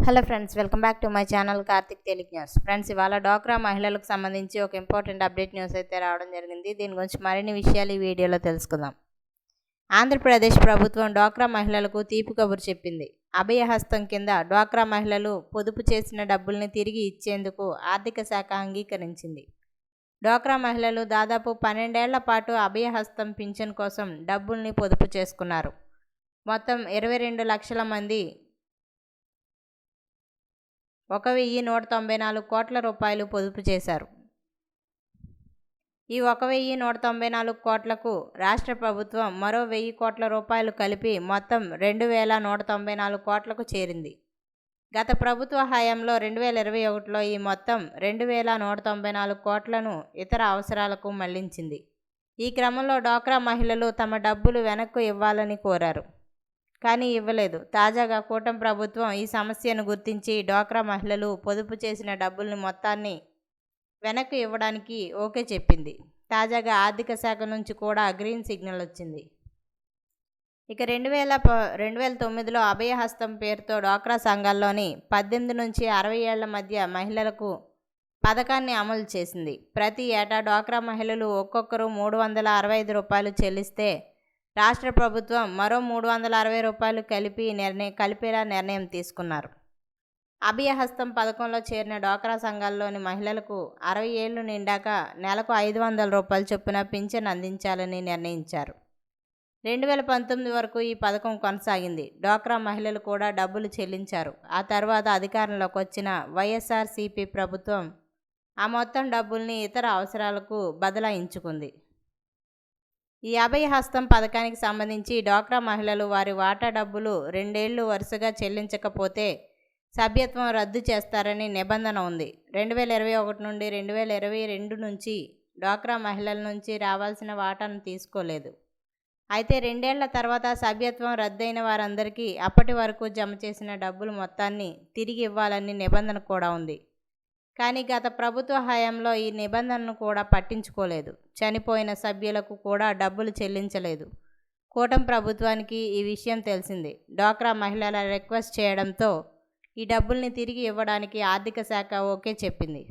Hello friends, welcome back to my channel Karthik Telugu news. Friends, ఇవాళ డ్వాక్రా మహిళలకు సంబంధించి ఒక ఇంపార్టెంట్ అప్డేట్ న్యూస్ అయితే రావడం జరిగింది. దీని గురించి మరిన్ని విషయాలు ఈ వీడియోలో తెలుసుకుందాం. ఆంధ్రప్రదేశ్ ప్రభుత్వం డ్వాక్రా మహిళలకు తీపి కబురు చెప్పింది. అభయహస్తం కింద డ్వాక్రా మహిళలు పొదుపు చేసిన డబ్బుల్ని తిరిగి ఇచ్చేందుకు ఆర్థిక శాఖ అంగీకరించింది. డ్వాక్రా మహిళలు దాదాపు 12 ఏళ్ల పాటు అభయహస్తం పింఛన్ కోసం డబ్బుల్ని పొదుపు చేసుకున్నారు. మొత్తం 22 లక్షల మంది 1,194 కోట్ల రూపాయలు పొదుపు చేశారు. ఈ 1,194 కోట్లకు రాష్ట్ర ప్రభుత్వం మరో 1,000 కోట్ల రూపాయలు కలిపి మొత్తం 2,194 కోట్లకు చేరింది. గత ప్రభుత్వ హయాంలో 2021లో ఈ మొత్తం 2,194 కోట్లను ఇతర అవసరాలకు మళ్లించింది. ఈ క్రమంలో డ్వాక్రా మహిళలు తమ డబ్బులు వెనక్కు ఇవ్వాలని కోరారు, కానీ ఇవ్వలేదు. తాజాగా కూటమి ప్రభుత్వం ఈ సమస్యను గుర్తించి డ్వాక్రా మహిళలు పొదుపు చేసిన డబ్బుల్ని మొత్తాన్ని వెనక్కి ఇవ్వడానికి ఓకే చెప్పింది. తాజాగా ఆర్థిక శాఖ నుంచి కూడా గ్రీన్ సిగ్నల్ వచ్చింది. ఇక 2009లో అభయహస్తం పేరుతో డ్వాక్రా సంఘాల్లోని 18 నుంచి 60 ఏళ్ల మధ్య మహిళలకు పథకాన్ని అమలు చేసింది. ప్రతి ఏటా డ్వాక్రా మహిళలు ఒక్కొక్కరు 365 రూపాయలు చెల్లిస్తే రాష్ట్ర ప్రభుత్వం మరో 360 రూపాయలు కలిపేలా నిర్ణయం తీసుకున్నారు. అభయహస్తం పథకంలో చేరిన డ్వాక్రా సంఘాల్లోని మహిళలకు 60 ఏళ్లు నిండాక నెలకు 500 రూపాయల చొప్పున పింఛన్ అందించాలని నిర్ణయించారు. 2019 వరకు ఈ పథకం కొనసాగింది. డ్వాక్రా మహిళలు కూడా డబ్బులు చెల్లించారు. ఆ తర్వాత అధికారంలోకి వచ్చిన వైఎస్ఆర్సీపీ ప్రభుత్వం ఆ మొత్తం డబ్బుల్ని ఇతర అవసరాలకు బదలాయించుకుంది. ఈ అభయహస్తం పథకానికి సంబంధించి డ్వాక్రా మహిళలు వారి వాటా డబ్బులు 2 ఏళ్లు వరుసగా చెల్లించకపోతే సభ్యత్వం రద్దు చేస్తారని నిబంధన ఉంది. 2021 నుండి 2022 నుంచి డ్వాక్రా మహిళల నుంచి రావాల్సిన వాటాను తీసుకోలేదు. అయితే 2 ఏళ్ల తర్వాత సభ్యత్వం రద్దయిన వారందరికీ అప్పటి వరకు జమ చేసిన డబ్బులు మొత్తాన్ని తిరిగి ఇవ్వాలని నిబంధన కూడా ఉంది. కానీ గత ప్రభుత్వ హయాంలో ఈ నిబంధనను కూడా పట్టించుకోలేదు. చనిపోయిన సభ్యులకు కూడా డబ్బులు చెల్లించలేదు. కూటమి ప్రభుత్వానికి ఈ విషయం తెలిసింది. డ్వాక్రా మహిళల రిక్వెస్ట్ చేయడంతో ఈ డబ్బుల్ని తిరిగి ఇవ్వడానికి ఆర్థిక శాఖ ఓకే చెప్పింది.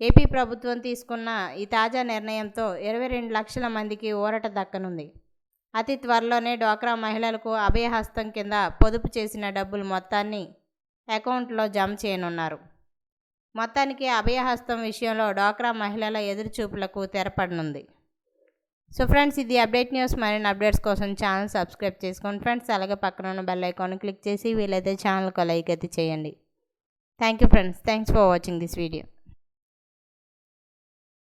ఏపీ ప్రభుత్వం తీసుకున్న ఈ తాజా నిర్ణయంతో 22 లక్షల మందికి ఊరట దక్కనుంది. అతి త్వరలోనే డ్వాక్రా మహిళలకు అభయహస్తం కింద పొదుపు చేసిన డబ్బులు మొత్తాన్ని అకౌంట్లో జమ చేయనున్నారు. మొత్తానికి అభయహస్తం విషయంలో డ్వాక్రా మహిళల ఎదురుచూపులకు తెరపడనుంది. సో ఫ్రెండ్స్, ఇది అప్డేట్ న్యూస్. మరిన్ని అప్డేట్స్ కోసం ఛానల్ సబ్స్క్రైబ్ చేసుకోండి ఫ్రెండ్స్. అలాగే పక్కన ఉన్న బెల్ ఐకాన్ క్లిక్ చేసి వీలైతే ఛానల్కి లైక్ అయితే చేయండి. Thank you friends. Thanks for watching this video.